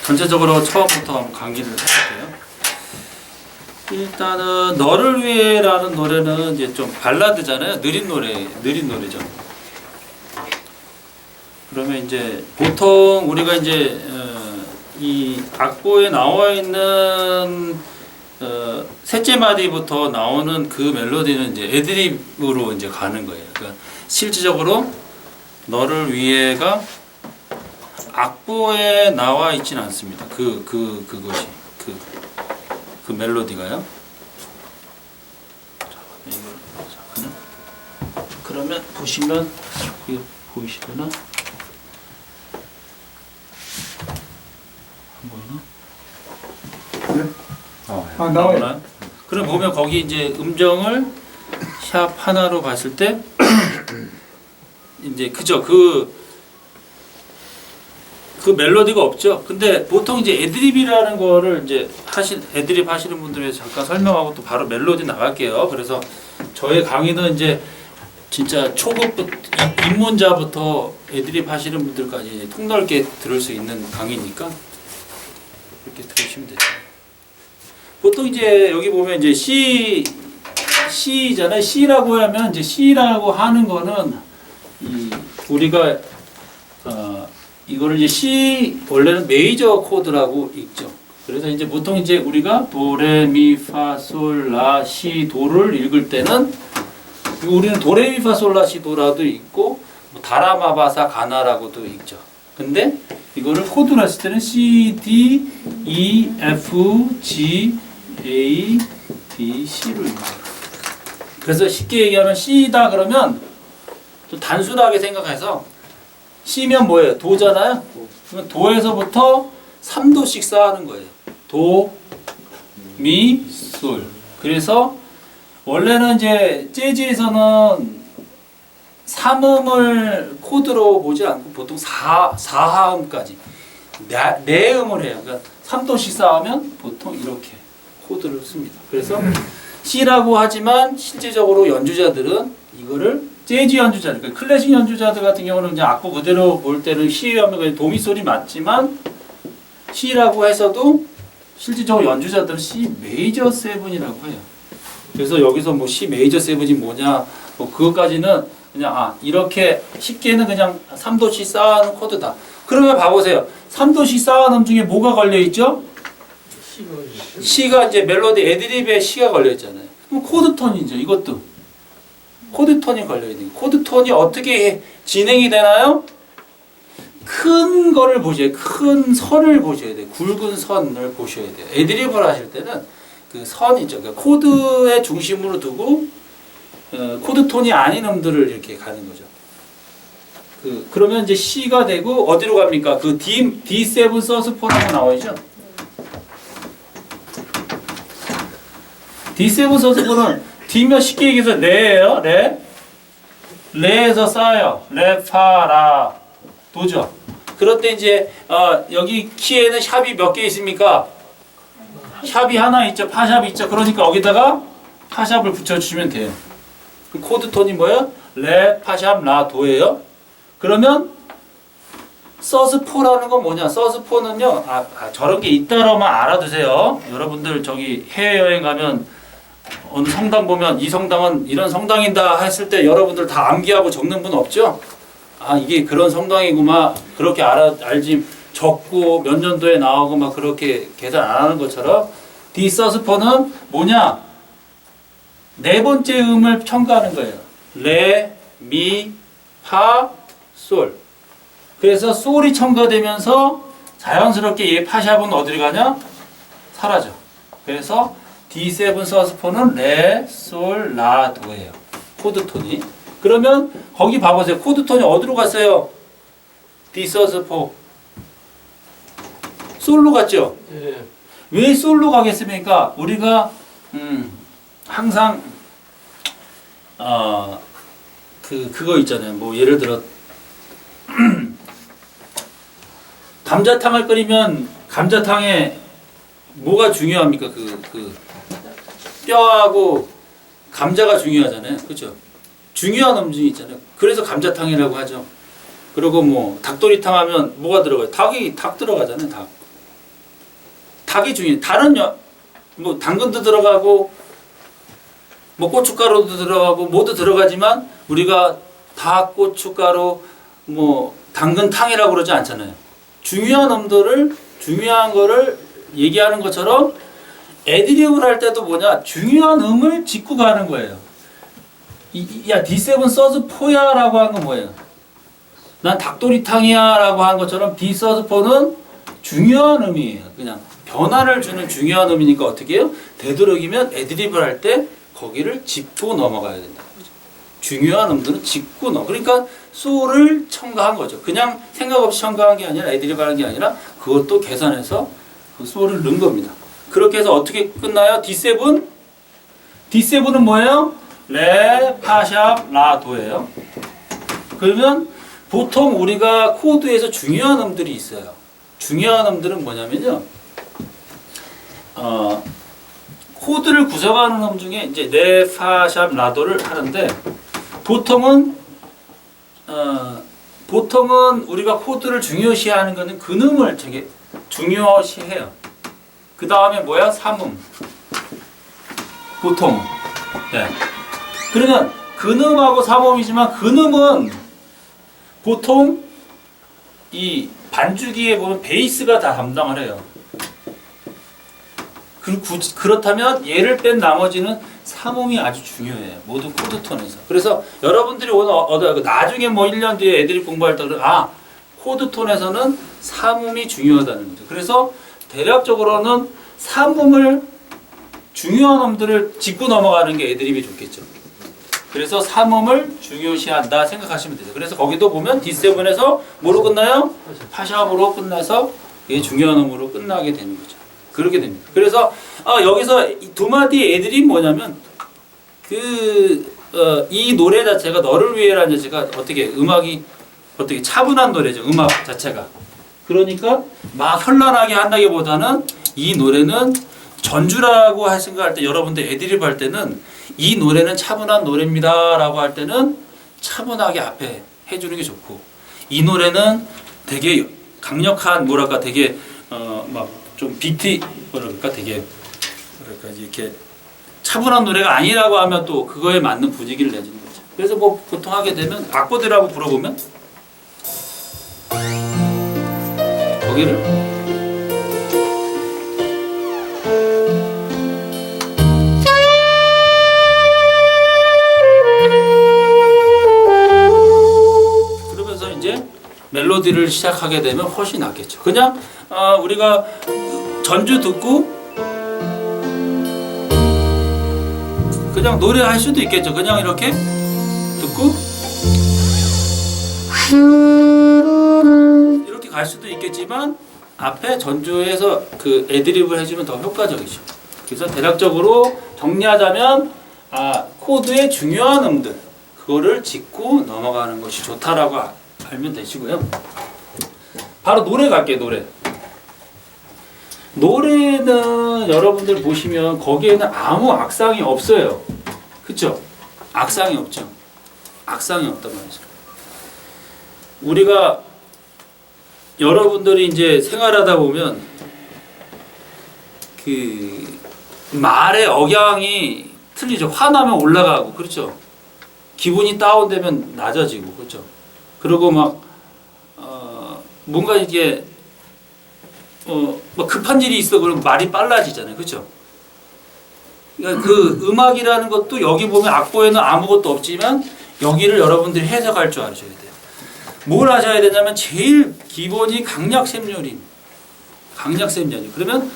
전체적으로 처음부터 한번 강의를 해볼게요. 일단은 너를 위해라는 노래는 이제 좀 발라드잖아요. 느린 노래죠. 그러면 이제 보통 우리가 이제 이 악보에 나와 있는 셋째 마디부터 나오는 그 멜로디는 이제 애드립으로 이제 가는 거예요. 그러니까 실질적으로 너를 위해가 악보에 나와 있지는 않습니다. 그것이 그 멜로디가요. 잠깐만요. 그러면 보시면 이거 보이시려나? 안 보이나? 네. 나와요. 그럼 보면 거기 이제 음정을 샵 하나로 봤을 때 이제 그죠? 그 멜로디가 없죠. 근데 보통 이제 애드립이라는 거를 이제 애드립 하시는 분들 위해서 잠깐 설명하고 또 바로 멜로디 나갈게요. 그래서 저의 강의는 이제 진짜 초급부터 입문자부터 애드립 하시는 분들까지 폭넓게 들을 수 있는 강의니까 이렇게 들으시면 되죠. 보통 이제 여기 보면 이제 C잖아요. C라고 하면 이제 C라고 하는 거는 우리가 이거를 이제 C 원래는 메이저 코드라고 읽죠. 그래서 이제 보통 이제 우리가 도레미파솔라시 도를 읽을 때는 우리는 도레미파솔라시 도라도 읽고 뭐 다라마바사 가나라고도 읽죠. 근데 이거를 코드로 했을 때는 C, D, E, F, G, A, B, C로 읽어요. 그래서 쉽게 얘기하면 C다 그러면 좀 단순하게 생각해서 C면 뭐예요? 도잖아요. 그러면 도에서부터 3도씩 쌓는 거예요. 도, 미, 솔. 그래서 원래는 이제 재즈에서는 3음을 코드로 보지 않고 보통 4하음까지 4음을 해요. 그러니까 3도씩 쌓으면 보통 이렇게 코드를 씁니다. 그래서 C라고 하지만 실질적으로 연주자들은 이거를 재즈 연주자들, 그러니까 클래식 연주자들 같은 경우는 이제 악보 그대로 볼 때는 C 하면 도미솔이 맞지만 C라고 해서도 실질적으로 연주자들은 C 메이저 세븐이라고 해요. 그래서 여기서 뭐 C 메이저 세븐이 뭐냐, 뭐 그것까지는 그냥 이렇게 쉽게는 그냥 3도씩 쌓아놓은 코드다. 그러면 봐보세요. 3도씩 쌓아놓은 음 중에 뭐가 걸려 있죠? C가 이제 멜로디 애드립에 C가 걸려 있잖아요. 그럼 코드 톤이죠. 이것도 코드 톤이 걸려 있는. 코드 톤이 어떻게 진행이 되나요? 큰 거를 보셔야 돼요. 큰 선을 보셔야 돼요. 굵은 선을 보셔야 돼요. 애드립을 하실 때는 그 선이죠. 그러니까 코드의 중심으로 두고 코드 톤이 아닌 음들을 이렇게 가는 거죠. 그러면 이제 C가 되고 어디로 갑니까? 그 D7 서스4라고 나와있죠. D7 서스4는 D면 쉽게 얘기해서 레예요. 레에서 쌓여요. 레, 파, 라, 도죠. 그런데 이제 여기 키에는 샵이 몇 개 있습니까? 샵이 하나 있죠. 파샵이 있죠. 그러니까 여기다가 파샵을 붙여주시면 돼요. 그 코드 톤이 뭐예요? 레, 파샵, 라, 도예요. 그러면 서스4라는 건 뭐냐? 서스4는요. 저런 게 있다라만 알아두세요. 여러분들 저기 해외여행 가면 어느 성당 보면 이 성당은 이런 성당이다 했을 때 여러분들 다 암기하고 적는 분 없죠? 이게 그런 성당이구만. 그렇게 알지 적고 몇 년도에 나오고 막 그렇게 계산 안 하는 것처럼 D 서스4는 뭐냐? 네 번째 음을 첨가하는 거예요. 레, 미, 파, 솔. 그래서 솔이 첨가되면서 자연스럽게 얘 파샵은 어디로 가냐? 사라져. 그래서 D7 서스4는 레, 솔, 라, 도예요. 코드 톤이. 그러면 거기 봐보세요. 코드 톤이 어디로 갔어요? D 서스4. 솔로 갔죠? 네. 왜 솔로 가겠습니까? 우리가 항상 그거 있잖아요. 뭐 예를 들어 감자탕을 끓이면 감자탕에 뭐가 중요합니까? 뼈하고 감자가 중요하잖아요. 그렇죠? 중요한 음식이 있잖아요. 그래서 감자탕이라고 하죠. 그리고 뭐 닭도리탕 하면 뭐가 들어가요? 닭 들어가잖아요. 닭. 닭이 중요해. 다른 뭐 당근도 들어가고 뭐 고춧가루도 들어가고 모두 들어가지만 우리가 닭, 고춧가루, 뭐 당근탕이라고 그러지 않잖아요. 중요한 거를 얘기하는 것처럼 애드리브를 할 때도 뭐냐, 중요한 음을 짚고 가는 거예요. 야, D7 서즈 4야 라고 한 건 뭐예요? 난 닭도리탕이야 라고 한 것처럼 D 서즈 4는 중요한 음이에요. 그냥 변화를 주는 중요한 음이니까 어떻게 해요? 되도록이면 애드리브를 할 때 거기를 짚고 넘어가야 된다. 중요한 음들은 짚고 그러니까 소를 첨가한 거죠. 그냥 생각 없이 첨가한 게 아니라 애드리브 하는 게 아니라 그것도 계산해서 그 소를 넣은 겁니다. 그렇게 해서 어떻게 끝나요? D7? D7은 뭐예요? 레, 파샵, 라, 도예요. 그러면 보통 우리가 코드에서 중요한 음들이 있어요. 중요한 음들은 뭐냐면요. 코드를 구성하는 음 중에 이제 레, 파, 샵, 라도를 하는데 보통은 우리가 코드를 중요시하는 거는 근음을 되게 중요시해요. 그 다음에 뭐야? 삼음. 보통. 네. 그러면 근음하고 삼음이지만 근음은 보통 이 반주기에 보면 베이스가 다 담당을 해요. 그렇다면 얘를 뺀 나머지는 삼음이 아주 중요해요. 모든 코드 톤에서. 그래서 여러분들이 오늘 나중에 뭐 1년 뒤에 애드립 공부할 때 코드 톤에서는 삼음이 중요하다는 거죠. 그래서 대략적으로는 삼음을 중요한 음들을 짚고 넘어가는 게 애드립이 좋겠죠. 그래서 삼음을 중요시한다 생각하시면 되죠. 그래서 거기도 보면 D7에서 뭐로 끝나요? 파샵으로 끝나서 이게 중요한 음으로 끝나게 되는 거죠. 그렇게 됩니다. 그래서 여기서 두 마디 애드립이 뭐냐면 이 노래 자체가 너를 위해라는 자체가 음악이 차분한 노래죠. 음악 자체가. 그러니까 막 현란하게 한다기보다는 이 노래는 전주라고 생각할 때 여러분들 애드립 할 때는 이 노래는 차분한 노래입니다 라고 할 때는 차분하게 앞에 해주는 게 좋고, 이 노래는 되게 강력한 되게 막 좀 비트 되게 이렇게 차분한 노래가 아니라고 하면 또 그거에 맞는 분위기를 내주는 거죠. 그래서 뭐 보통 하게 되면 악보들하고 불어보면 거기를 그러면서 이제 멜로디를 시작하게 되면 훨씬 낫겠죠. 그냥 우리가 전주 듣고 그냥 노래할 수도 있겠죠. 그냥 이렇게 듣고 이렇게 갈 수도 있겠지만 앞에 전주에서 그 애드립을 해주면 더 효과적이죠. 그래서 대략적으로 정리하자면 코드의 중요한 음들 그거를 짚고 넘어가는 것이 좋다라고 알면 되시고요. 바로 노래 갈게요. 노래는 여러분들 보시면 거기에는 아무 악상이 없어요. 그쵸? 악상이 없죠. 악상이 없단 말이죠. 우리가 여러분들이 이제 생활하다 보면 그 말의 억양이 틀리죠. 화나면 올라가고 그렇죠. 기분이 다운되면 낮아지고 그렇죠. 그리고 막 뭔가 이게 뭐 급한 일이 있어 그러면 말이 빨라지잖아요. 그렇죠? 그러니까 그 음악이라는 것도 여기 보면 악보에는 아무것도 없지만 여기를 여러분들이 해석할 줄 아셔야 돼요. 뭘 하셔야 되냐면 제일 기본이 강약샘열임. 강약샘열임. 그러면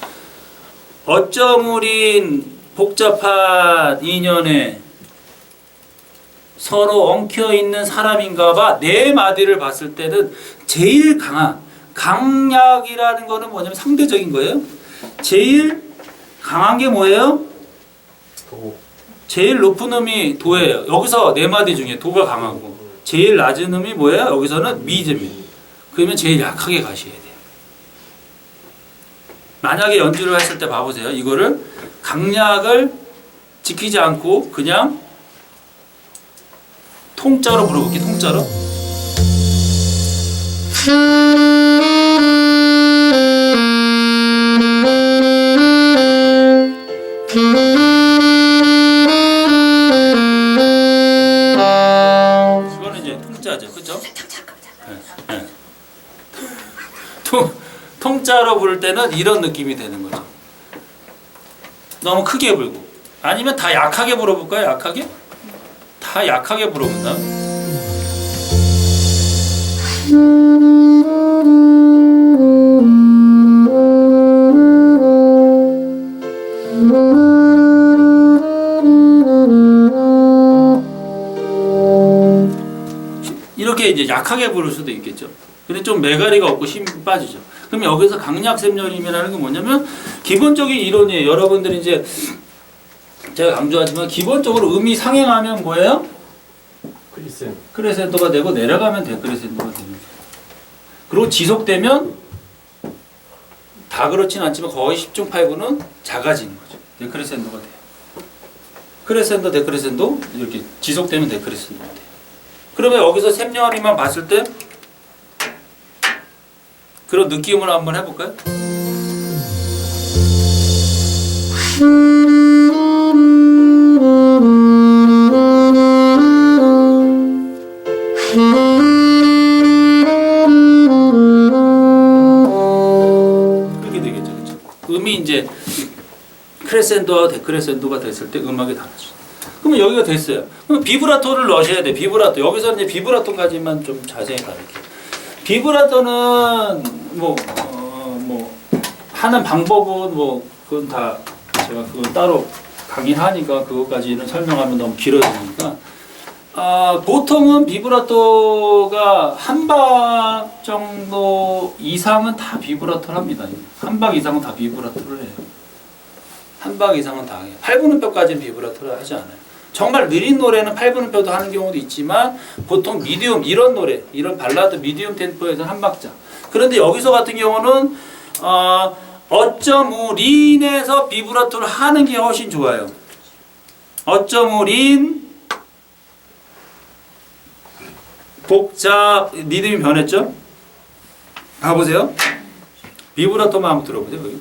어쩜 우린 복잡한 인연에 서로 엉켜있는 사람인가봐 네 마디를 봤을 때는 제일 강약이라는 거는 뭐냐면 상대적인 거예요. 제일 강한 게 뭐예요? 도. 제일 높은 음이 도예요. 여기서 네 마디 중에 도가 강하고 제일 낮은 음이 뭐예요? 여기서는 미입니다. 그러면 제일 약하게 가셔야 돼요. 만약에 연주를 했을 때 봐보세요. 이거를 강약을 지키지 않고 그냥 통짜로 불어볼게요. 통짜로. 성자로 부를 때는 이런 느낌이 되는 거죠. 너무 크게 불고. 아니면 다 약하게 불어볼까요? 약하게? 다 약하게 불어본다. 이렇게 이제 약하게 부를 수도 있겠죠. 근데 좀 매가리가 없고 힘이 빠지죠. 그럼 여기서 강약샘열임이라는 게 뭐냐면 기본적인 이론이에요. 여러분들이 이제 제가 강조하지만 기본적으로 음이 상행하면 뭐예요? 크레센도가 되고 내려가면 데크레센도가 되는 거예요. 그리고 지속되면 다 그렇진 않지만 거의 10중 8구는 작아지는 거죠. 데크레센도가 돼요. 크레센도, 데크레센도 이렇게 지속되면 데크레센도가 돼요. 그러면 여기서 샘열이만 봤을 때 그런 느낌을 한번 해볼까요? 그렇게 되겠죠, 그렇죠? 음이 이제 크레센도와 데크레센도가 됐을 때 음악이 달라져. 그러면 여기가 됐어요. 그럼 비브라토를 넣으셔야 돼. 비브라토. 여기서 이제 비브라토까지만 좀 자세히 가르칠게요. 비브라토는 뭐 하는 방법은 뭐 그건 다 제가 그건 따로 강의하니까 그것까지는 설명하면 너무 길어지니까 보통은 비브라토가 한 박 정도 이상은 다 비브라토를 합니다. 한 박 이상은 다 비브라토를 해요. 한 박 이상은 다 해요. 8분음표까지는 비브라토를 하지 않아요. 정말 느린 노래는 8분음표도 하는 경우도 있지만 보통 미디움 이런 노래 이런 발라드 미디움 템포에서는 한 박자. 그런데 여기서 같은 경우는 어쩌무린에서 비브라토를 하는 게 훨씬 좋아요. 어쩌무린 복잡 리듬이 변했죠? 가보세요. 비브라토만 한번 들어보세요. 여기.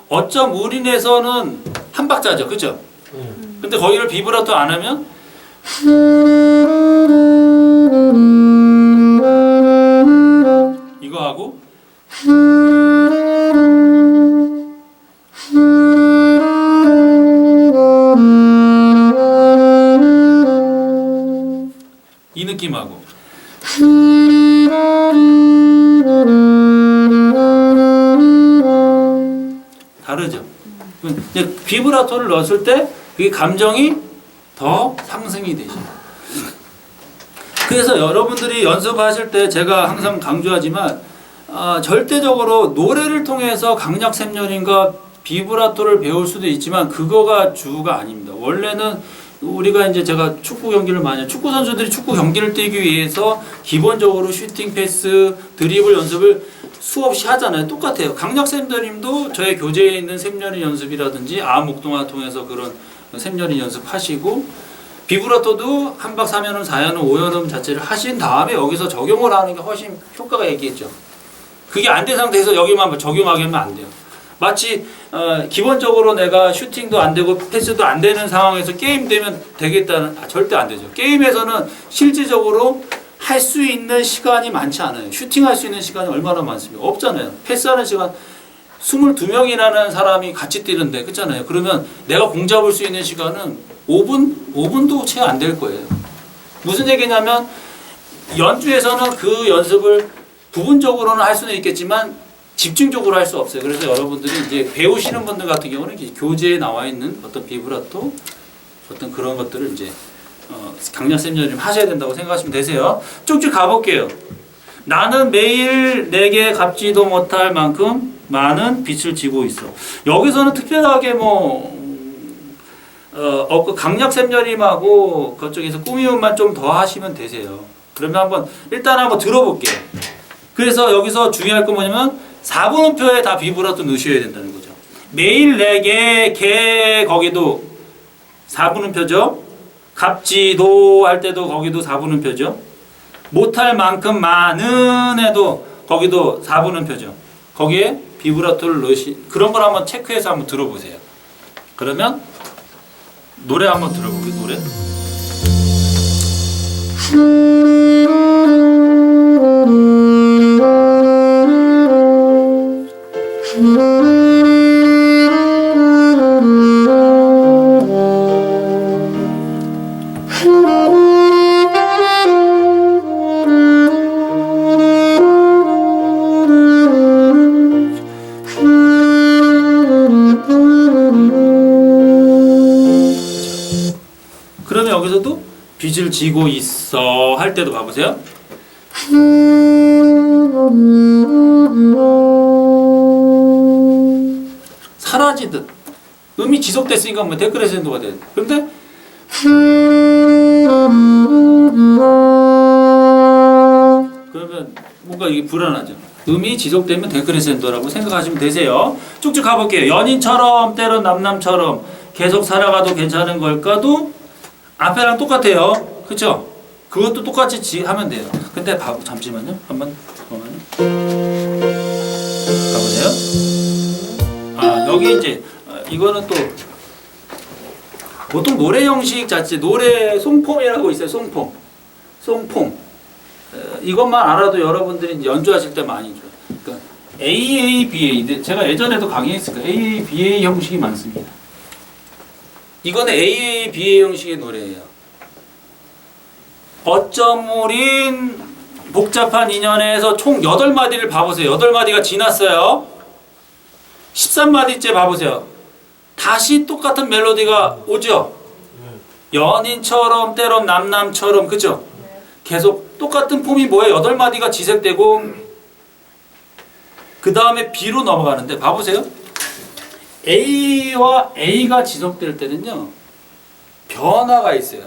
어쩌무린에서는 한 박자죠, 그죠? 근데 거기를 비브라토 안 하면 이거 하고 이 느낌하고 다르죠. 이제 비브라토를 넣었을 때 그게 감정이 더 상승이 되죠. 그래서 여러분들이 연습하실 때 제가 항상 강조하지만 절대적으로 노래를 통해서 강약샘열인과 비브라토를 배울 수도 있지만 그거가 주가 아닙니다. 원래는 우리가 이제 제가 축구 경기를 많이 해요. 축구 선수들이 축구 경기를 뛰기 위해서 기본적으로 슈팅, 패스, 드리블 연습을 수없이 하잖아요. 똑같아요. 강약샘열님도 저의 교재에 있는 샘열인 연습이라든지 암목동화 통해서 그런 샘열인 연습하시고 비브라토도 한박 3연음, 4연음, 5연음 자체를 하신 다음에 여기서 적용을 하는 게 훨씬 효과가 있겠죠. 그게 안 된 상태에서 여기만 적용하게 하면 안 돼요. 마치 기본적으로 내가 슈팅도 안 되고 패스도 안 되는 상황에서 게임 되면 되겠다는 절대 안 되죠. 게임에서는 실질적으로 할 수 있는 시간이 많지 않아요. 슈팅할 수 있는 시간이 얼마나 많습니까? 없잖아요. 패스하는 시간 22명이라는 사람이 같이 뛰는데 그렇잖아요. 그러면 내가 공 잡을 수 있는 시간은 5분도 채 안 될 거예요. 무슨 얘기냐면 연주에서는 그 연습을 부분적으로는 할 수는 있겠지만 집중적으로 할 수 없어요. 그래서 여러분들이 이제 배우시는 분들 같은 경우는 교재에 나와 있는 어떤 비브라토 어떤 그런 것들을 이제 강약샘열임 하셔야 된다고 생각하시면 되세요. 쭉쭉 가볼게요. 나는 매일 내게 갚지도 못할 만큼 많은 빚을 지고 있어. 여기서는 특별하게 강약샘열임하고 그쪽에서 꾸미움만 좀 더 하시면 되세요. 그러면 일단 한번 들어볼게요. 그래서 여기서 중요할 건 뭐냐면 4분음표에 다 비브라토 넣으셔야 된다는 거죠. 매일 내게 개 거기도 4분음표죠. 갚지도 할 때도 거기도 4분음표죠. 못할 만큼 많은 에도 거기도 4분음표죠. 거기에 비브라토를 그런 걸 한번 체크해서 한번 들어보세요. 그러면 노래 한번 들어볼게요. 노래. 그러면 여기서도 빚을 지고 있어 할 때도 봐보세요. 사라지듯 음이 지속됐으니까 뭐 데크레센도가 돼. 그런데 그러면 뭔가 이게 불안하죠. 음이 지속되면 데크레센도라고 생각하시면 되세요. 쭉쭉 가볼게요. 연인처럼 때론 남남처럼 계속 살아가도 괜찮은 걸까도 앞에랑 똑같아요. 그쵸? 그것도 똑같이 하면 돼요. 근데 잠시만요. 한번 가보세요. 여기 이제 이거는 또 보통 노래 형식 자체 노래 송폼이라고 있어요. 송폼. 이것만 알아도 여러분들이 연주하실 때 많이 줘요. 그러니까 AABA. 제가 예전에도 강의했을 거예요. AABA 형식이 많습니다. 이거는 AABA 형식의 노래예요. 어쩜 우린 복잡한 인연에서 총 8마디를 봐보세요. 8마디가 지났어요. 13마디째 봐보세요. 다시 똑같은 멜로디가 오죠? 연인처럼 때론 남남처럼 그죠? 계속 똑같은 폼이 뭐예요? 8마디가 지색되고 그 다음에 B로 넘어가는데 봐보세요. A와 A가 지속될 때는요 변화가 있어요.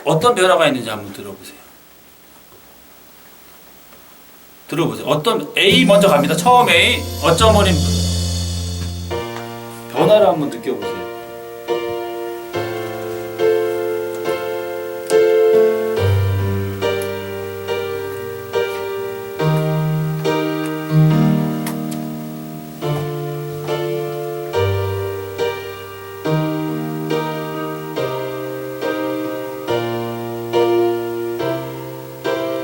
어떤 변화가 있는지 한번 들어보세요. 어떤 A 먼저 갑니다. 처음 A 어쩜 어린 변화를 한번 느껴보세요.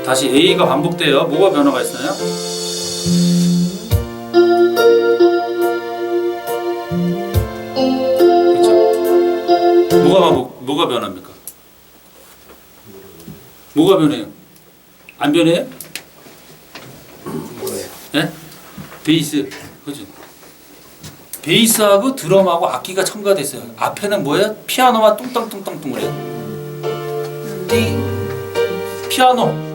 다시 A가 반복돼요. 뭐가 변화가 있나요? 그렇죠? 뭐가 변합니까? 뭐가 변해요? 안 변해요? 뭐예요? 네? 베이스, 그죠? 베이스하고 드럼하고 악기가 첨가됐어요. 앞에는 뭐예요? 피아노와 뚱땅뚱땅뚱을 해요. 띵, 피아노.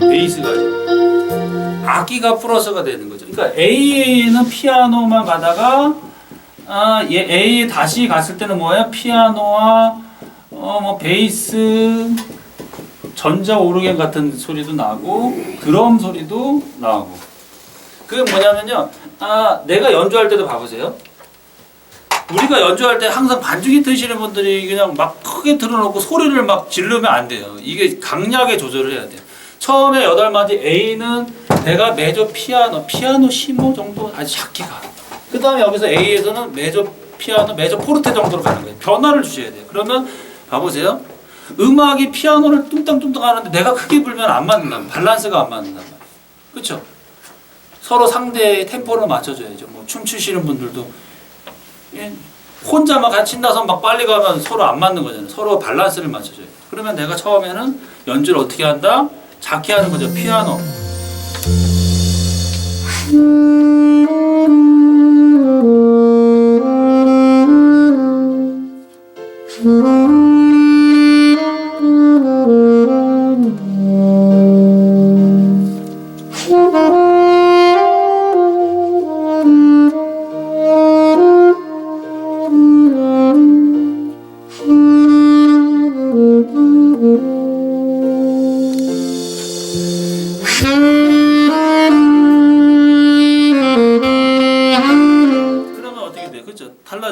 베이스가 악기가 플러스가 되는 거죠. 그러니까 A는 피아노만 가다가 얘 A 다시 갔을 때는 뭐예요? 피아노와 뭐 베이스, 전자 오르겐 같은 소리도 나고 드럼 소리도 나고. 그게 뭐냐면요. 내가 연주할 때도 봐보세요. 우리가 연주할 때 항상 반주기 트시는 분들이 그냥 막 크게 틀어놓고 소리를 막 지르면 안 돼요. 이게 강약에 조절을 해야 돼요. 처음에 8마디 A는 내가 메조 피아노 시모 정도 아주 작게 가. 그 다음에 여기서 A에서는 메조 피아노, 메조 포르테 정도로 가는 거예요. 변화를 주셔야 돼요. 그러면 봐보세요. 음악이 피아노를 뚱땅뚱땅 하는데 내가 크게 불면 안 맞는다. 밸런스가 안 맞는단 말이에요. 그렇죠? 서로 상대의 템포를 맞춰줘야죠. 뭐 춤추시는 분들도 혼자 막 같이 신나서 막 빨리 가면 서로 안 맞는 거잖아요. 서로 밸런스를 맞춰줘요. 그러면 내가 처음에는 연주를 어떻게 한다? 작게 하는 거죠. 피아노.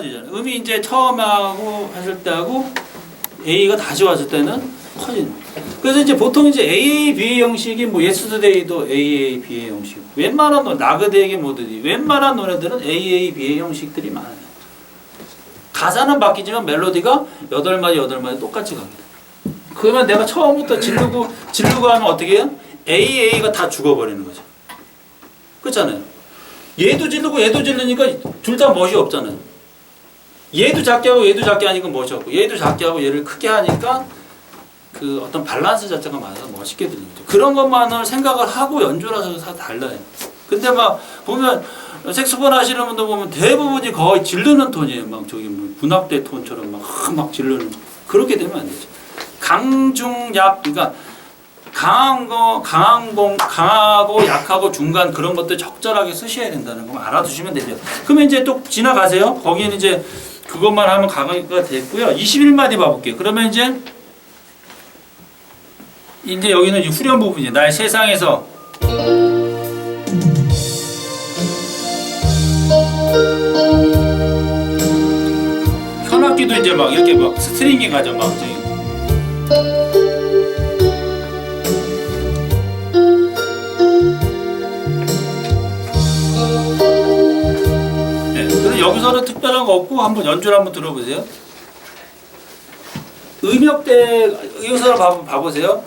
달라지잖아요. 음이 이제 처음 하고 하실 때하고 A가 다시 왔을 때는 커지는. 그래서 이제 보통 이제 AABA 형식이 뭐 예스터데이도 AABA 형식. 웬만한 나그네에게 뭐든지 웬만한 노래들은 AABA 형식들이 많아요. 가사는 바뀌지만 멜로디가 8마디 똑같이 갑니다. 그러면 내가 처음부터 지르고 하면 어떻게 해요? AA가 다 죽어버리는 거죠. 그렇잖아요. 얘도 지르고 얘도 지르니까 둘 다 멋이 없잖아요. 얘도 작게 하고 얘도 작게 하니까 멋이 없고 얘도 작게 하고 얘를 크게 하니까 그 어떤 밸런스 자체가 맞아서 멋있게 들리는 거죠. 그런 것만을 생각을 하고 연주라서 다 달라요. 근데 막 보면 색소폰 하시는 분들 보면 대부분이 거의 지르는 톤이에요. 막 저기 뭐 분악대 톤처럼 막 지르는. 그렇게 되면 안 되죠. 강중약, 그러니까 강하고 약하고 중간 그런 것들 적절하게 쓰셔야 된다는 거 알아두시면 되죠. 그러면 이제 또 지나가세요. 거기는 이제 그것만 하면 강하가 됐고요. 21마디 봐볼게요. 그러면 이제 여기는 이제 후렴 부분이에요. 나의 세상에서 현악기도 이제 막 이렇게 막 스트링이 가죠. 막 저기. 네, 그래서 여기서는 특별한 거 없고 한번 연주를 한번 들어보세요. 음역대 여기서 봐보세요.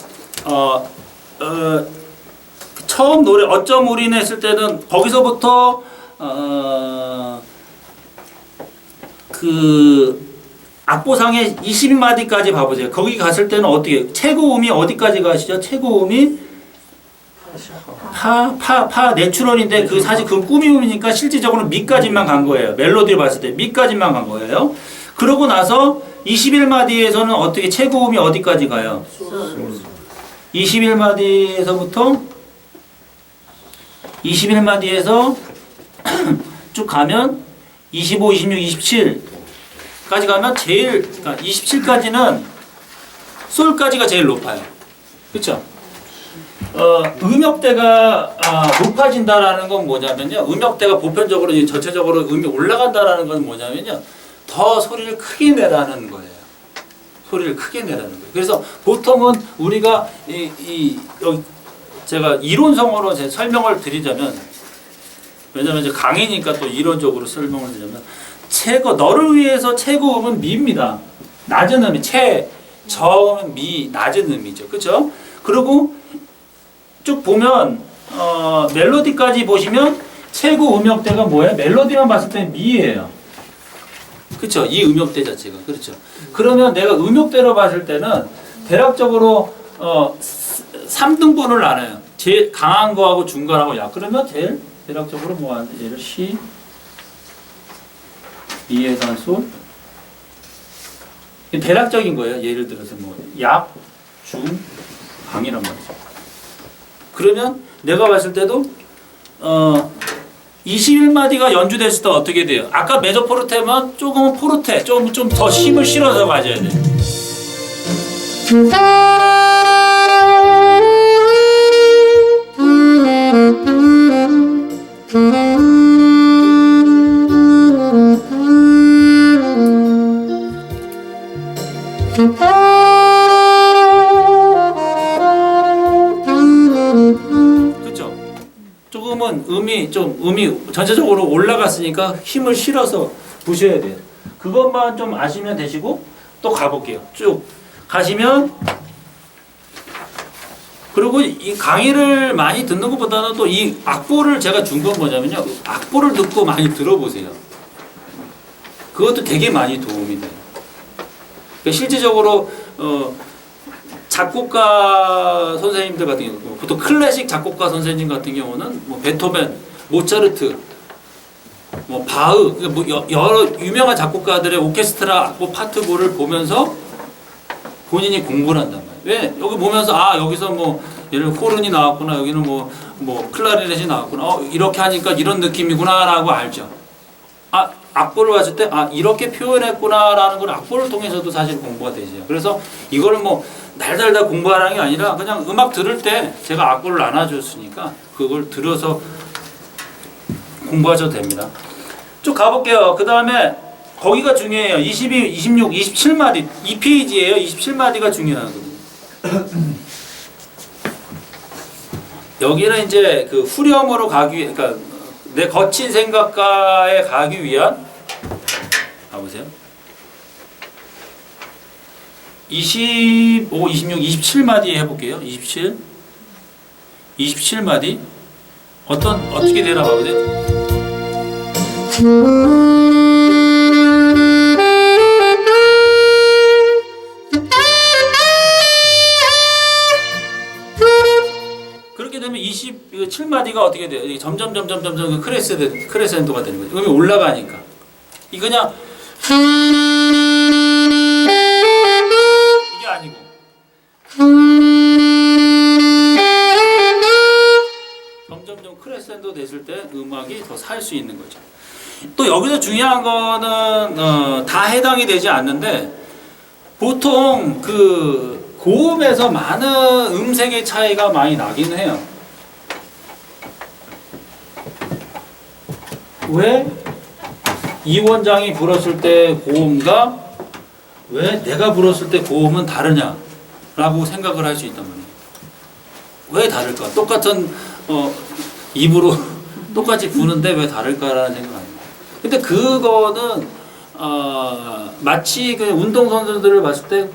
처음 노래 어쩜 우리는 했을 때는 거기서부터 그 악보상의 20마디까지 봐보세요. 거기 갔을 때는 어떻게 최고음이 어디까지 가시죠? 최고음이 파 내추럴인데 그 사실 그 꾸미음이니까 실질적으로 미까지만 간 거예요. 멜로디를 봤을 때 미까지만 간 거예요. 그러고 나서 21마디에서는 어떻게 최고음이 어디까지 가요? 21마디에서부터 21마디에서 쭉 가면 25, 26, 27까지 가면 제일 그러니까 27까지는 솔까지가 제일 높아요. 그렇죠? 음역대가 높아진다라는 건 뭐냐면요. 음역대가 보편적으로 전체적으로 음이 올라간다라는 건 뭐냐면요. 더 소리를 크게 내라는 거예요. 소리를 크게 내라는 거예요. 그래서 보통은 우리가 여기 제가 이론성으로 제 설명을 드리자면, 왜냐면 이제 강의니까 또 이론적으로 설명을 드리자면, 너를 위해서 최고음은 미입니다. 낮은 음이 저음은 미, 낮은 음이죠. 그렇죠? 그리고 쭉 보면 멜로디까지 보시면 최고 음역대가 뭐예요? 멜로디만 봤을 때는 미예요. 그렇죠? 이 음역대 자체가. 그렇죠? 그러면 내가 음역대로 봤을 때는 대략적으로 3등분을 나눠요. 제일 강한 거하고 중간하고 약. 그러면 제일 대략적으로 뭐 얘를 C, E에서 솔. 대략적인 거예요. 예를 들어서 뭐 약, 중, 강이란 말이죠. 그러면 내가 봤을 때도 21마디가 연주됐을 때 어떻게 돼요? 아까 메저 포르테면 조금은 포르테, 좀 더 힘을 실어서 가져야 돼요. 그렇죠? 조금은 음이 전체적으로 올라갔으니까 힘을 실어서 부셔야 돼요. 그것만 좀 아시면 되시고 또 가볼게요. 쭉 가시면, 그리고 이 강의를 많이 듣는 것보다는 또 이 악보를 제가 준 건 뭐냐면요. 악보를 듣고 많이 들어보세요. 그것도 되게 많이 도움이 돼요. 그러니까 실질적으로 작곡가 선생님들 같은 경우, 보통 클래식 작곡가 선생님 같은 경우는 뭐 베토벤, 모차르트, 뭐 바흐, 뭐 여러 유명한 작곡가들의 오케스트라 악보 파트보를 보면서 본인이 공부를 한단 말이에요. 왜? 여기 보면서 여기서 뭐 예를 들어 호른이 나왔구나, 여기는 뭐 클라리넷이 나왔구나, 이렇게 하니까 이런 느낌이구나라고 알죠. 악보를 봤을 때 이렇게 표현했구나라는 걸 악보를 통해서도 사실 공부가 되죠. 그래서 이거를 뭐 달달달 공부하라는 게 아니라 그냥 음악 들을 때 제가 악보를 나눠줬으니까 그걸 들어서 공부하셔도 됩니다. 쭉 가볼게요. 그 다음에 거기가 중요해요. 22, 26, 27마디 2페이지예요. 27마디가 중요하거든요. 여기는 이제 그 후렴으로 가기 위해, 그러니까 내 거친 생각가에 가기 위한, 가보세요. 25, 26, 27마디 해볼게요. 27마디. 어떻게 되나 봐보세요. 그렇게 되면 27마디가 어떻게 돼요? 이게 점점 크레센도가 되는 거죠. 음이 올라가니까. 이 그냥 이게 아니고 점점 크레센도 됐을 때 음악이 더 살 수 있는 거죠. 또 여기서 중요한 거는 다 해당이 되지 않는데 보통 그 고음에서 많은 음색의 차이가 많이 나긴 해요. 왜 이 원장이 불었을 때 고음과 왜 내가 불었을 때 고음은 다르냐라고 생각을 할 수 있단 말이에요. 왜 다를까? 똑같은 입으로 똑같이 부는데 왜 다를까라는 생각 아니에요. 근데 그거는 마치 그 운동선수들을 봤을 때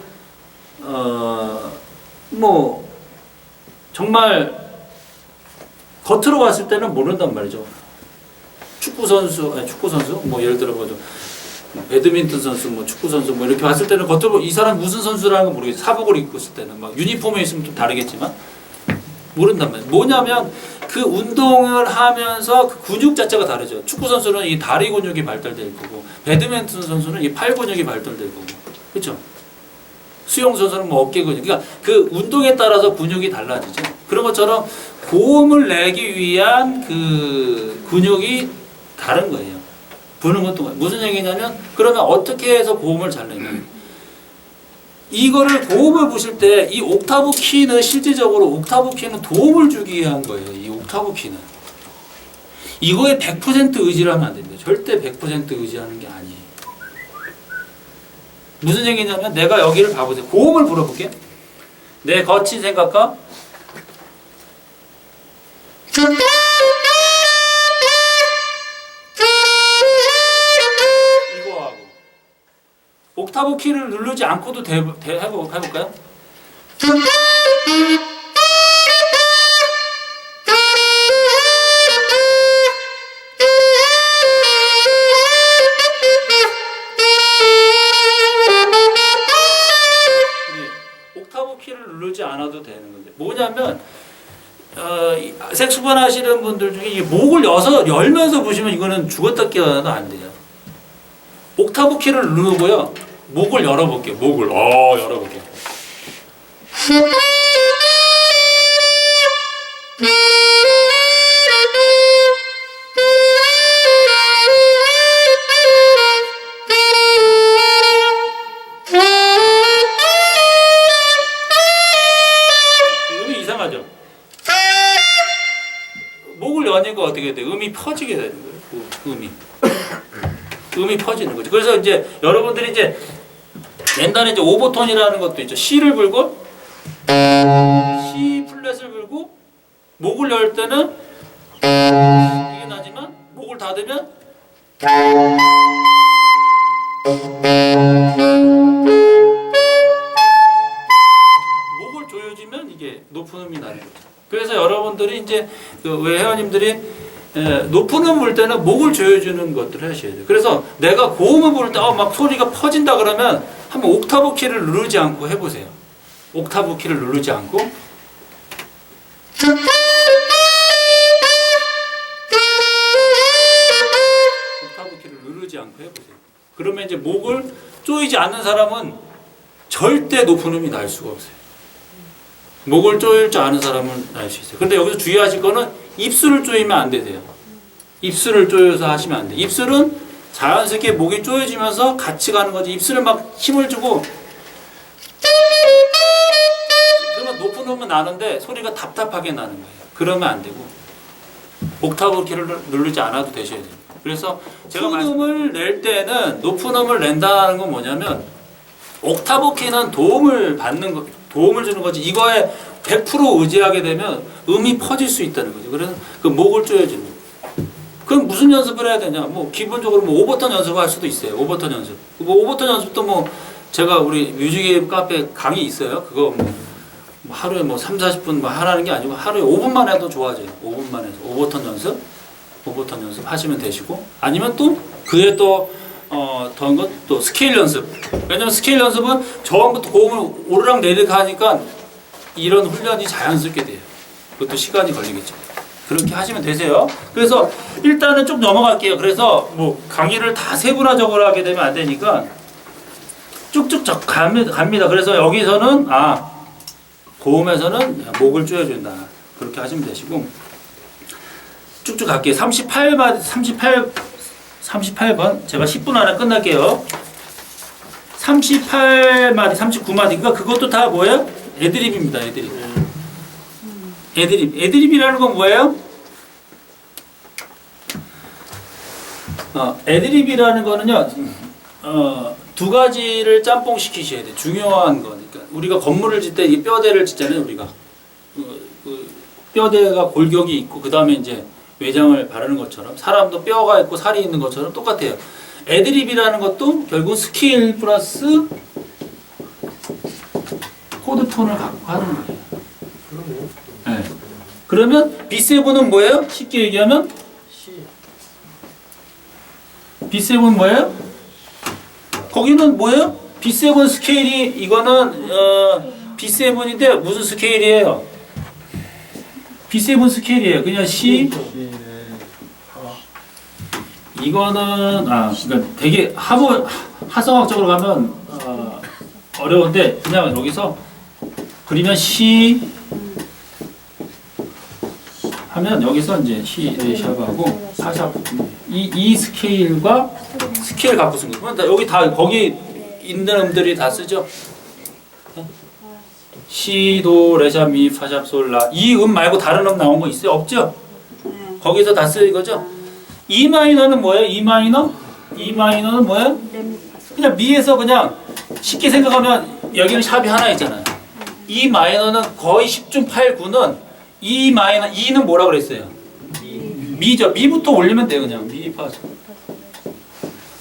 뭐 정말 겉으로 봤을 때는 모른단 말이죠. 축구 선수 뭐 예를 들어 뭐 배드민턴 선수, 뭐 축구 선수 뭐 이렇게 봤을 때는 겉으로 이 사람 무슨 선수라는 건 모르겠어요. 사복을 입고 있을 때는 막 유니폼에 있으면 좀 다르겠지만 모른단 말이에요. 뭐냐면 그 운동을 하면서 그 근육 자체가 다르죠. 축구 선수는 이 다리 근육이 발달될 거고, 배드민턴 선수는 이 팔 근육이 발달될 거고, 그렇죠? 수영 선수는 뭐 어깨 근육. 그러니까 그 운동에 따라서 근육이 달라지죠. 그런 것처럼 고음을 내기 위한 그 근육이 다른 거예요. 부는 것도 무슨 얘기냐면 그러면 어떻게 해서 고음을 잘 내냐? 이거를 고음을 부실 때 이 옥타브 키는 실질적으로 옥타브 키는 도움을 주기 위한 거예요. 이 옥타브 키는 이거에 100% 의지를 하면 안 됩니다. 절대 100% 의지하는 게 아니에요. 무슨 얘기냐면 내가 여기를 봐보세요. 고음을 불어볼게. 내 거친 생각과 이거하고 옥타브 키를 누르지 않고도 해볼까요? 옥타브 키를 누르지 않아도 되는 건데 뭐냐면 색소폰 하시는 분들 중에 이 목을 열면서 보시면 이거는 죽었다 깨어나도 안 돼요. 옥타브 키를 누르고요. 목을 열어볼게요. 목을 열어볼게요. 음이 이상하죠? 목을 여니까 어떻게 돼? 음이 퍼지게 되는 거예요. 음이 퍼지는 거죠. 그래서 이제 여러분들이 이제 옛날에 이제 오버톤이라는 것도 있죠. C를 불고 C 플랫을 불고 목을 열 때는 이게 나지만 목을 닫으면 목을 조여주면 이게 높은 음이 나는 거죠. 그래서 여러분들이 이제 왜 회원님들이 높은 음 불 때는 목을 조여주는 것들을 하셔야 돼요. 그래서 내가 고음을 부를 때 막 소리가 퍼진다 그러면 한번 옥타브 키를 누르지 않고 해보세요. 옥타브 키를 누르지 않고 옥타브 키를 누르지 않고 해보세요. 그러면 이제 목을 조이지 않는 사람은 절대 높은 음이 날 수가 없어요. 목을 조일 줄 아는 사람은 날 수 있어요. 그런데 여기서 주의하실 거는 입술을 조이면 안 되세요. 입술을 조여서 하시면 안 돼요. 입술은 자연스럽게 목이 조여지면서 같이 가는 거지. 입술을 막 힘을 주고 그러면 높은 음은 나는데 소리가 답답하게 나는 거예요. 그러면 안 되고 옥타브 키를 누르지 않아도 되셔야 돼요. 그래서 제가 높은 음을 낼 때는 높은 음을 낸다는 건 뭐냐면 옥타브 키는 도움을 주는 거지. 이거에 100% 의지하게 되면 음이 퍼질 수 있다는 거죠. 그래서 그 목을 조여주는 거예요. 그럼 무슨 연습을 해야 되냐? 뭐 기본적으로 뭐 오버톤 연습할 수도 있어요. 오버톤 연습. 뭐 오버톤 연습도 뭐 제가 우리 뮤직앱 카페 강의 있어요. 그거 뭐 하루에 뭐 3, 40분 뭐 하라는 게 아니고 하루에 5분만 해도 좋아져요. 5분만 해서 오버톤 연습 하시면 되시고, 아니면 또 그에 또 더한 것 또 스케일 연습. 왜냐면 스케일 연습은 저음부터 고음을 오르락 내리락 하니까 이런 훈련이 자연스럽게 돼요. 그것도 시간이 걸리겠죠. 그렇게 하시면 되세요. 그래서 일단은 쭉 넘어갈게요. 그래서 뭐 강의를 다 세분화적으로 하게 되면 안 되니까 쭉쭉 갑니다. 그래서 여기서는 고음에서는 목을 조여준다. 그렇게 하시면 되시고, 쭉쭉 갈게요. 38번 제가 10분 안에 끝날게요. 38마디, 39마디. 그것도 다 뭐예요? 애드립입니다. 애드립이라는 건 뭐예요? 애드립이라는 거는요, 두 가지를 짬뽕 시키셔야 돼요. 중요한 거니까. 우리가 건물을 짓 때 이 뼈대를 짓잖아요, 우리가. 뼈대가 골격이 있고, 그 다음에 이제 외장을 바르는 것처럼, 사람도 뼈가 있고 살이 있는 것처럼 똑같아요. 애드립이라는 것도 결국 스케일 플러스 코드 톤을 갖고 하는 거예요. 네. 그러면 B7은 뭐예요? 쉽게 얘기하면 B7은 뭐예요? 거기는 뭐예요? B7 스케일이 이거는 B7인데 무슨 스케일이에요? B7 스케일이에요. 그냥 C 이거는 그러니까 되게 하성학적으로 가면 어려운데 그냥 여기서 그리면 C 하면 여기서 이제 C 샵하고 사샵 이 스케일과 스케일 갖고 쓴 거예요. 여기 다 거기 있는 음들이 다 쓰죠. C, 도, 레샵, 미, 파샵, 솔, 라. 이 음 말고 다른 음 나온 거 있어요? 없죠? 거기서 다 쓰는 거죠? E 마이너는 뭐예요? E 마이너? E 마이너는 뭐예요? 그냥 미에서 그냥 쉽게 생각하면 여기는 샵이 하나 있잖아요. E 마이너는 거의 10중 8구는 E 마이너, E는 뭐라 그랬어요? 미죠. 미부터 올리면 돼요. 그냥 미, 파.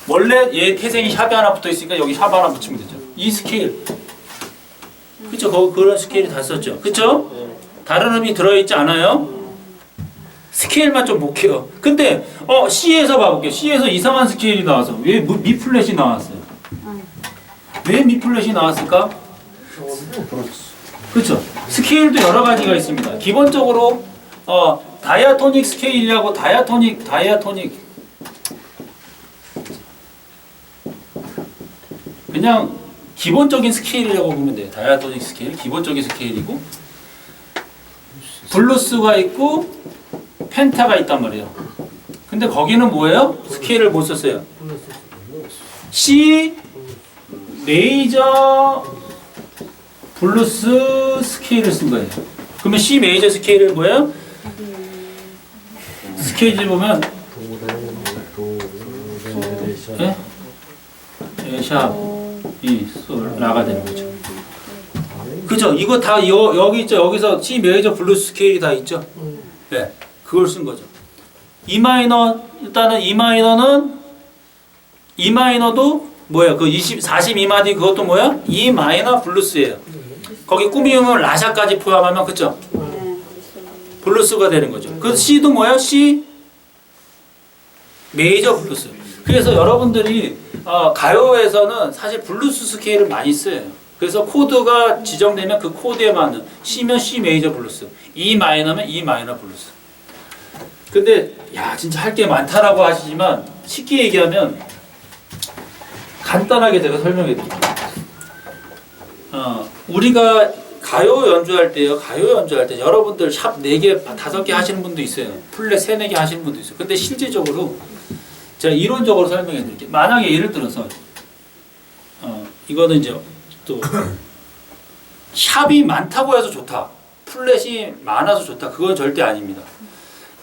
원래 얘 태생이 샵이 하나 붙어 있으니까 여기 샵 하나 붙이면 되죠. 이 스케일. 그쵸? 그런 스케일이 다 썼죠. 그쵸? 다른 음이 들어있지 않아요? 스케일만 좀 볼게요. 근데 C에서 봐볼게요. C에서 이상한 스케일이 나와서 왜 미 플랫이 나왔어요? 왜 미 플랫이 나왔을까? 그렇죠. 스케일도 여러 가지가 있습니다. 기본적으로 다이아토닉 스케일이라고 다이아토닉 그냥 기본적인 스케일이라고 보면 돼요. 다이아토닉 스케일 기본적인 스케일이고 블루스가 있고 펜타가 있단 말이에요. 근데 거기는 뭐예요? 스케일을 못 썼어요. C 메이저 블루스 스케일을 쓴 거예요. 그러면 C 메이저 스케일을 뭐예요? 스케일 보면 샵, 이, 솔, 라가 되는 거죠. 그죠? 이거 다 여기 있죠. 여기서 C 메이저 블루스 스케일이 다 있죠. 네, 그걸 쓴 거죠. E 마이너 일단은 E 마이너도 뭐야? 그 42마디 그것도 뭐야? E 마이너 블루스예요. 거기 꾸미우면 라샤까지 포함하면 그죠? 블루스가 되는 거죠. 그 C도 뭐야? C 메이저 블루스. 그래서 여러분들이 가요에서는 사실 블루스 스케일을 많이 써요. 그래서 코드가 지정되면 그 코드에 맞는 C면 C 메이저 블루스, E 마이너면 E 마이너 블루스. 근데 야 진짜 할 게 많다라고 하시지만 쉽게 얘기하면 간단하게 제가 설명해 드릴게요. 우리가 가요 연주할 때요. 가요 연주할 때 여러분들 샵 4개, 5개 하시는 분도 있어요. 플랫 3, 4개 하시는 분도 있어요. 근데 실질적으로 제가 이론적으로 설명해 드릴게요. 만약에 예를 들어서 이거는 이제 또 샵이 많다고 해서 좋다. 플랫이 많아서 좋다. 그건 절대 아닙니다.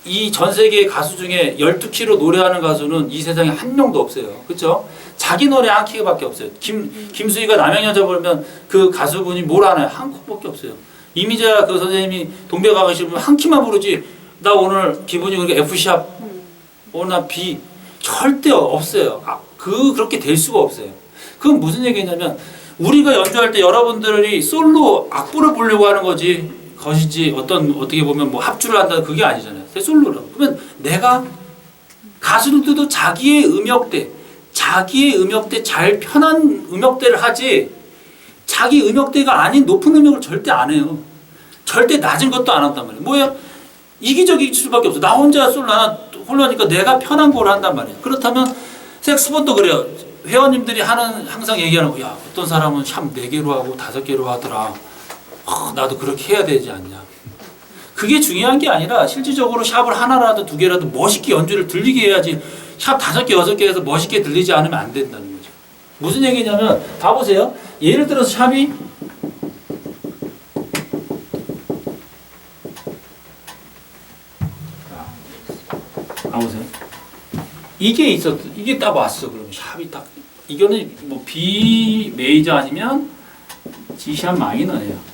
이 전 세계 가수 중에 12키로 노래하는 가수는 이 세상에 한 명도 없어요. 그렇죠? 자기 노래 한 키밖에 없어요. 김수희가 남양여자 부르면 그 가수분이 뭘 하나요? 한 곡밖에 없어요. 이미자 그 선생님이 동백 아가씨 부르면 한 키만 부르지. 나 오늘 기분이 그렇게 F샵, 나 B 절대 없어요. 그렇게 될 수가 없어요. 그건 무슨 얘기냐면 우리가 연주할 때 여러분들이 솔로 악보를 보려고 하는 것이지 어떻게 보면 뭐 합주를 한다 그게 아니잖아요. 솔로라고. 그러면 내가 가수들도 자기의 음역대 잘 편한 음역대를 하지 자기 음역대가 아닌 높은 음역을 절대 안 해요. 절대 낮은 것도 안 한단 말이에요. 뭐야? 이기적일 수밖에 없어. 나 혼자 솔로 하나 홀로니까 내가 편한 걸 한단 말이에요. 그렇다면 색스폰도 그래요. 회원님들이 항상 얘기하는 거, 야, 어떤 사람은 샵 4개로 하고 5개로 하더라. 나도 그렇게 해야 되지 않냐. 그게 중요한 게 아니라 실질적으로 샵을 하나라도 2개라도 멋있게 연주를 들리게 해야지 샵 5개, 6개 해서 멋있게 들리지 않으면 안 된다는 거죠. 무슨 얘기냐면 봐보세요. 예를 들어서 샵이 봐보세요. 이게 딱 왔어. 그러면 샵이 딱 이거는 뭐 B 메이저 아니면 G 샵 마이너예요.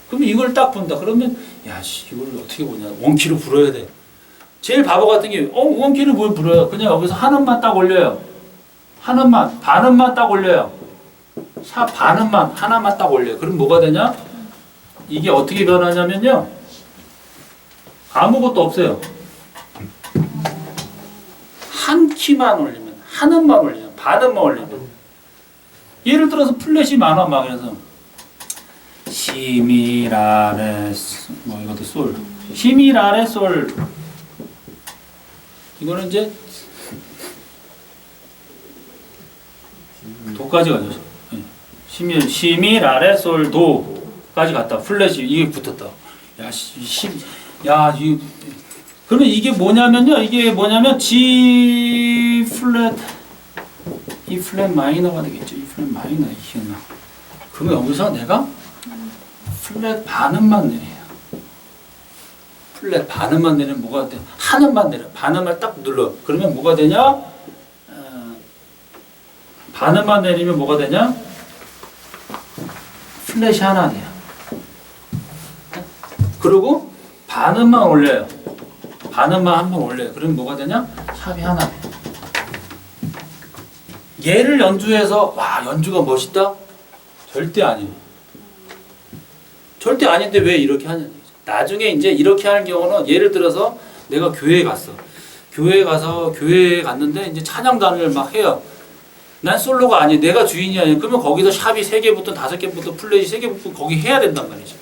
그러면 이걸 딱 본다. 그러면 야, 이걸 어떻게 보냐? 원키로 불어야 돼. 제일 바보 같은 게 원키로 뭘 불어요? 그냥 여기서 한 음만 딱 올려요. 한 음만, 반음만 딱 올려요. 샵 반음만 하나만 딱 올려요. 그럼 뭐가 되냐? 이게 어떻게 변하냐면요. 아무것도 없어요. 한 키만 올리면, 한 음만 올리면, 반음만 올리면. 예를 들어서 플랫이 많아, 막 그래서 시미라레 뭐 이것도 솔, 시미라레 솔. 이거는 이제 도까지 가죠. 시미라레 솔 도까지 갔다. 플랫이 이게 붙었다. 그러면 이게 뭐냐면요. 이게 뭐냐면 G 플랫, E 플랫 마이너가 되겠죠. E 플랫 마이너 이게 나. 그러면 여기서 내가 플랫 반음만 내려요. 플랫 반음만 내리면 뭐가 돼? 한 음만 내려. 반음을 딱 눌러. 그러면 뭐가 되냐? 반음만 내리면 뭐가 되냐? 플랫이 하나 돼요. 그리고 반음만 올려요. 반음만 한 번 올려요. 그러면 뭐가 되냐? 샵이 하나 돼요. 얘를 연주해서 와 연주가 멋있다? 절대 아니에요. 절대 아닌데 왜 이렇게 하냐? 나중에 이제 이렇게 하는 경우는 예를 들어서 내가 교회에 갔어. 교회에 갔는데 이제 찬양단을 막 해요. 난 솔로가 아니야. 내가 주인이 아니야. 그러면 거기서 샵이 3개부터 5개부터 플랫이 3개부터 거기 해야 된단 말이죠.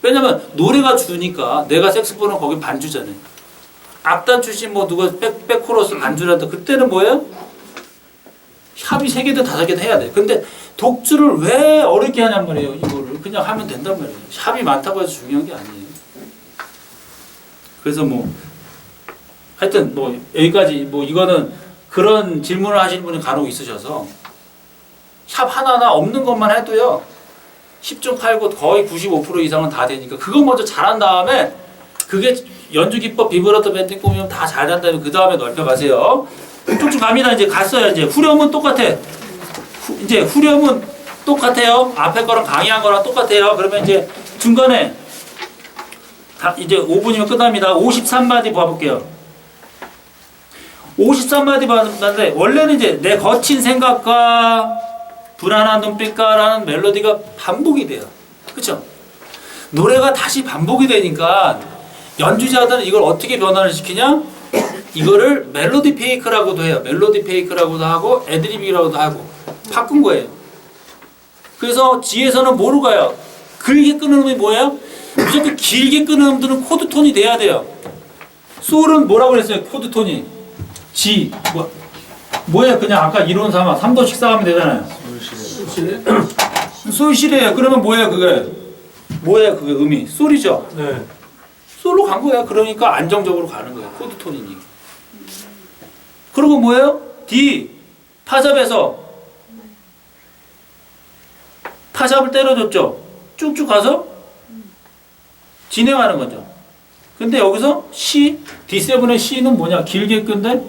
왜냐면 노래가 주니까 내가 색스폰은 거기 반주잖아요. 악단 출신 뭐 누가 백 코러스 반주를 한다. 그때는 뭐예요? 샵이 3개든 5개든 해야 돼. 근데 독주를 왜 어렵게 하냔 말이에요. 이거를 그냥 하면 된단 말이에요. 샵이 많다고 해서 중요한 게 아니에요. 그래서 뭐 하여튼 뭐 여기까지 뭐 이거는 그런 질문을 하시는 분이 간혹 있으셔서 샵 하나하나 없는 것만 해도요 10중 8구 거의 95% 이상은 다 되니까 그거 먼저 잘한 다음에 그게 연주 기법 비브라토 밴딩 꾸미면 다 잘한다면 그 다음에 넓혀가세요. 쭉쭉 갑니다. 이제 갔어요. 이제 후렴은 똑같아. 이제 후렴은 똑같아요. 앞에 거랑 강의한 거랑 똑같아요. 그러면 이제 중간에 이제 5분이면 끝납니다. 53마디 봐볼게요. 53마디 봤는데 원래는 이제 내 거친 생각과 불안한 눈빛과라는 멜로디가 반복이 돼요. 그렇죠? 노래가 다시 반복이 되니까 연주자들은 이걸 어떻게 변화를 시키냐? 이거를 멜로디 페이크라고도 해요. 멜로디 페이크라고도 하고 애드리브라고도 하고 바꾼 거예요. 그래서 G에서는 뭐로 가요? 길게 끄는 음이 뭐예요? 무조건 길게 끄는 음들은 코드 톤이 돼야 돼요. 소울은 뭐라고 그랬어요? 코드 톤이 G 뭐예요? 그냥 아까 이론 삼아 3도씩 쌓으면 되잖아요. 솔시래요. 그러면 뭐예요? 그게 뭐예요? 그게 음이 솔이죠. 네. 솔로 간 거야. 그러니까 안정적으로 가는 거예요. 코드 톤이니. 그리고 뭐예요? D 파잡에서 파잡을 때려줬죠. 쭉쭉 가서 진행하는 거죠. 근데 여기서 C, D7의 C는 뭐냐? 길게 끈데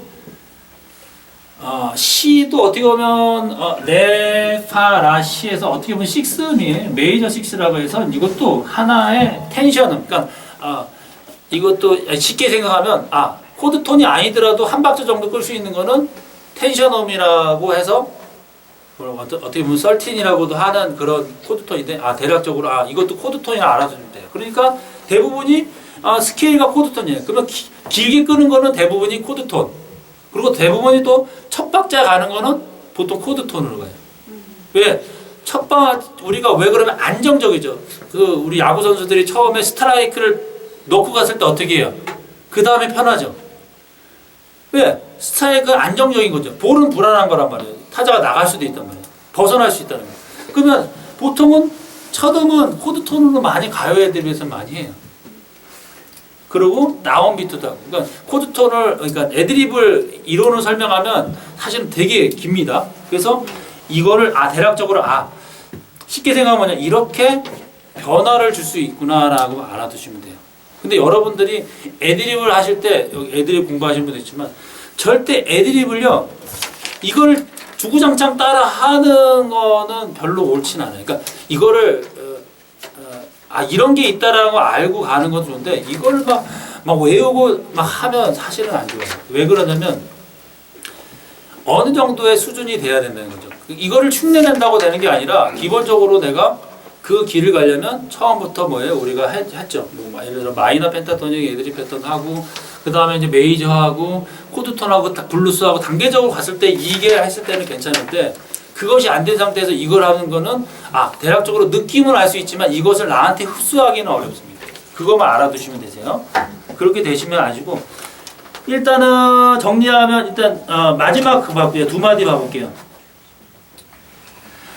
C도 어떻게 보면 레, 파, 라, C에서 어떻게 보면 6음이에요. 메이저 6라고 해서 이것도 하나의 텐션음. 그러니까 이것도 쉽게 생각하면 코드 톤이 아니더라도 한 박자 정도 끌 수 있는 거는 텐션음이라고 해서 어떻게 보면 썰틴이라고도 하는 그런 코드 톤인데 대략적으로 이것도 코드 톤이라 알아두면 돼요. 그러니까 대부분이 스케일가 코드 톤이에요. 그러면 길게 끄는 거는 대부분이 코드 톤. 그리고 대부분이 또 첫 박자 가는 거는 보통 코드 톤으로 가요. 왜? 우리가 왜 그러면 안정적이죠. 우리 야구 선수들이 처음에 스트라이크를 놓고 갔을 때 어떻게 해요? 그 다음에 편하죠. 왜? 스트라이크가 안정적인 거죠. 볼은 불안한 거란 말이에요. 타자가 나갈 수도 있단 말이에요. 벗어날 수 있다는 거예요. 그러면 보통은 첫 음은 코드 톤으로 많이 가요 애드립에서 많이 해요. 그리고 다운비트도 하고. 그러니까 코드 톤을, 그러니까 애드립을 이론을 설명하면 사실은 되게 깁니다. 그래서 이거를 대략적으로 쉽게 생각하면 이렇게 변화를 줄 수 있구나라고 알아두시면 돼요. 근데 여러분들이 애드립을 하실 때, 여기 애드립 공부하시는 분도 있지만 절대 애드립을요, 이걸 주구장창 따라 하는 거는 별로 옳진 않아요. 그러니까 이거를 이런 게 있다라는 거 알고 가는 건 좋은데 이걸 막 외우고 막 하면 사실은 안 좋아요. 왜 그러냐면 어느 정도의 수준이 돼야 된다는 거죠. 이거를 흉내낸다고 되는 게 아니라 기본적으로 내가 그 길을 가려면 처음부터 우리가 했죠. 예를 들어 마이너 펜타토닉 애드립 패턴 하고 그 다음에 이제 메이저하고 코드톤하고 블루스하고 단계적으로 갔을 때 이게 했을 때는 괜찮은데 그것이 안 된 상태에서 이걸 하는 거는 대략적으로 느낌은 알 수 있지만 이것을 나한테 흡수하기는 어렵습니다. 그것만 알아두시면 되세요. 그렇게 되시면 아시고 일단은 정리하면 일단 마지막 두 마디 봐볼게요.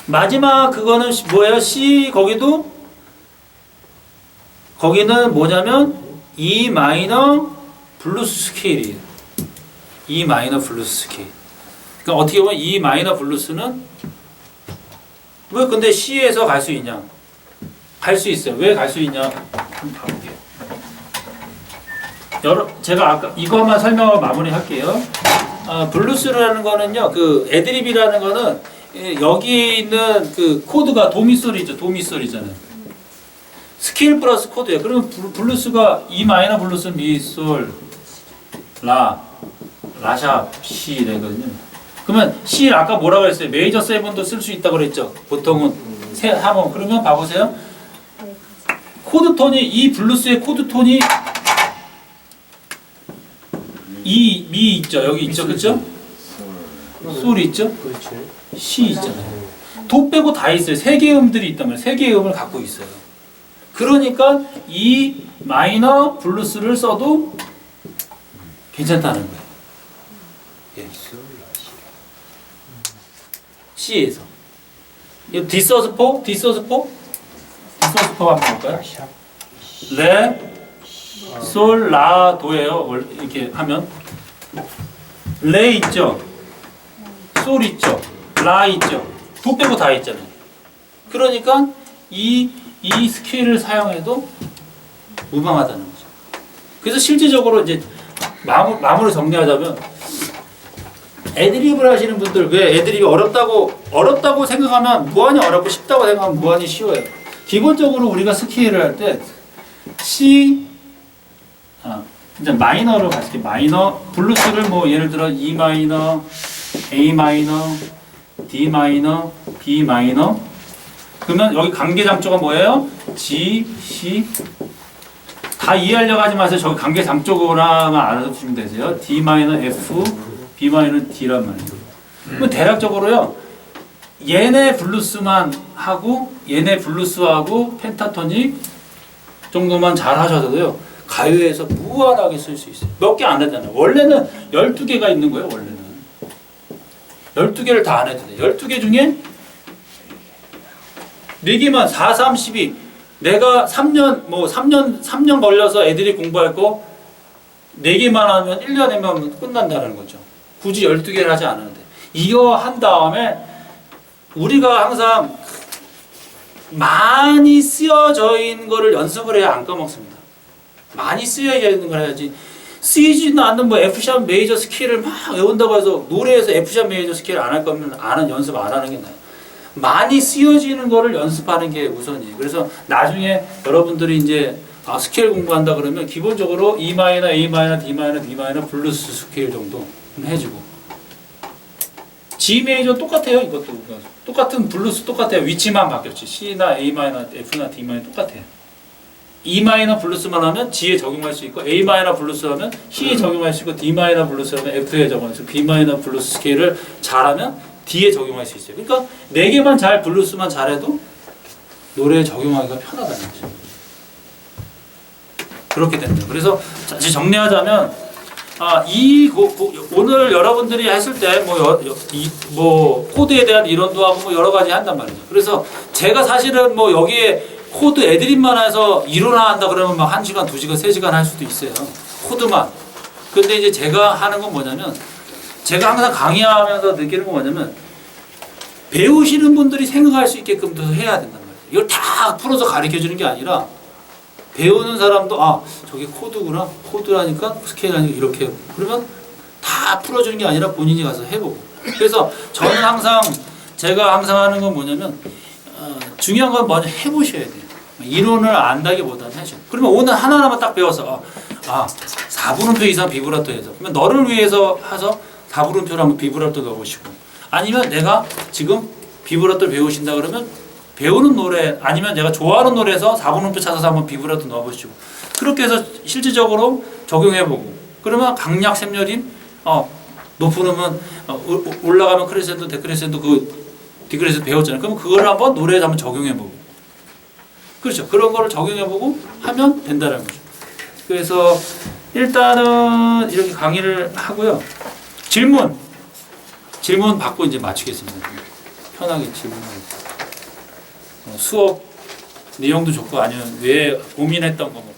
마지막 그거는 뭐예요? C 거기는 뭐냐면 E 마이너 블루스 스케일이에요. E 마이너 블루스 스케일. 그러니까 어떻게 보면 E 마이너 블루스는 왜 근데 C에서 갈 수 있냐? 갈 수 있어요. 왜 갈 수 있냐? 한번 봐볼게요. 제가 아까 이거만 설명을 마무리할게요. 블루스라는 거는요, 그 애드립이라는 거는 여기 있는 그 코드가 도미솔이잖아요. 스케일 플러스 코드예요. 그러면 블루스가 E 마이너 블루스는 미솔, 라샵, C 되거든요. 그러면 C 아까 뭐라고 했어요? 메이저 7도 쓸 수 있다고 그랬죠. 보통은 3번. 그러면 봐보세요. 코드 톤이 이 블루스의 코드 톤이 미 있죠. 여기 있죠. 그렇죠? 솔이 있죠? C 있잖아요. 도 빼고 다 있어요. 3개의 음들이 있단 말이에요. 3개의 음을 갖고 있어요. 그러니까 이 마이너 블루스를 써도 괜찮다는 거예요. 예. C에서. 디서스포 한번 볼까요? 레, 솔, 라, 도예요. 이렇게 하면 레 있죠. 솔 있죠. 라 있죠. 도 빼고 다 있잖아요. 그러니까 이 스케일을 사용해도 무방하다는 거죠. 그래서 실질적으로 이제 마무리 정리하자면 애드립을 하시는 분들 왜 애드립이 어렵다고 생각하면 무한히 어렵고 쉽다고 생각하면 무한히 쉬워요. 기본적으로 우리가 스케일을 할 때 C 이제 마이너로 갈게요. 마이너 블루스를 뭐 예를 들어 E 마이너, A 마이너, D 마이너, B 마이너. 그러면 여기 관계 장조가 뭐예요? G, C. 다 이해하려고 하지 마세요. 저기 관계 장조거나만 알아두시면 되세요. D 마이너 F, B 마이너 D란 말이에요. 그럼 대략적으로요. 얘네 블루스만 하고 얘네 블루스하고 펜타토닉 정도만 잘 하셔도요. 가요에서 무한하게 쓸 수 있어요. 몇 개 안 되잖아요. 원래는 12개가 있는 거예요. 원래는 12개를 다 안 해도 돼요. 12개 중에 4개만 4, 3, 12 내가 3년 걸려서 애들이 공부할 거 4개만 하면 1년이면 끝난다는 거죠. 굳이 12개를 하지 않았는데 이거 한 다음에 우리가 항상 많이 쓰여져 있는 거를 연습을 해야 안 까먹습니다. 많이 쓰여야 되는 걸 해야지. 쓰이지는 않는 뭐 F샵 메이저 스케일을 막 외운다고 해서 노래에서 F샵 메이저 스케일 안 할 거면 연습 안 하는 게 나아요. 많이 쓰여지는 거를 연습하는 게 우선이에요. 그래서 나중에 여러분들이 이제 스케일 공부한다 그러면 기본적으로 E 마이너, A 마이너, D 마이너, B 마이너, 블루스 스케일 정도 해주고 G 메이저 똑같아요. 이것도 똑같은 블루스 똑같아요. 위치만 바뀌었지. C나 A 마이너, F나 D 마이너 똑같아요. E 마이너 블루스만 하면 G에 적용할 수 있고 A 마이너 블루스 하면 C에 적용할 수 있고 D 마이너 블루스 하면 F에 적용할 수 있고 B 마이너 블루스 스케일을 잘하면 D에 적용할 수 있어요. 그러니까 4개만 잘 블루스만 잘해도 노래에 적용하기가 편하다는 거죠. 그렇게 됩니다. 그래서 다시 정리하자면 오늘 여러분들이 했을 때 뭐 코드에 대한 이론도 하고 뭐 여러 가지 한단 말이죠. 그래서 제가 사실은 뭐 여기에 코드 애드립만 해서 이론화한다 그러면 막 1시간, 2시간, 3시간 할 수도 있어요. 코드만. 근데 이제 제가 하는 건 뭐냐면 제가 항상 강의하면서 느끼는 건 뭐냐면 배우시는 분들이 생각할 수 있게끔 해야 된단 말이에요. 이걸 다 풀어서 가르쳐 주는 게 아니라 배우는 사람도 저게 코드구나. 코드라니까 스케일하니까 이렇게 그러면 다 풀어주는 게 아니라 본인이 가서 해보고. 그래서 저는 제가 항상 하는 건 뭐냐면 중요한 건 먼저 해보셔야 돼요. 이론을 안다기보다는 해줘. 그러면 오늘 하나하나만 딱 배워서 4분음표 이상 비브라토 해서 그러면 너를 위해서 해서 4분음표를 한번 비브라토 넣어보시고 아니면 내가 지금 비브라토를 배우신다 그러면 배우는 노래 아니면 내가 좋아하는 노래에서 4분음표 찾아서 한번 비브라토 넣어보시고 그렇게 해서 실질적으로 적용해보고 그러면 강약 샘열임 높은 음은 올라가면 크레센도 데크레센도 디크레센도 배웠잖아요. 그러면 그걸 한번 노래에 한번 적용해보고 그렇죠. 그런 거를 적용해보고 하면 된다는 거죠. 그래서 일단은 이렇게 강의를 하고요. 질문 받고 이제 마치겠습니다. 편하게 질문하고 수업 내용도 좋고 아니면 왜 고민했던 거 뭐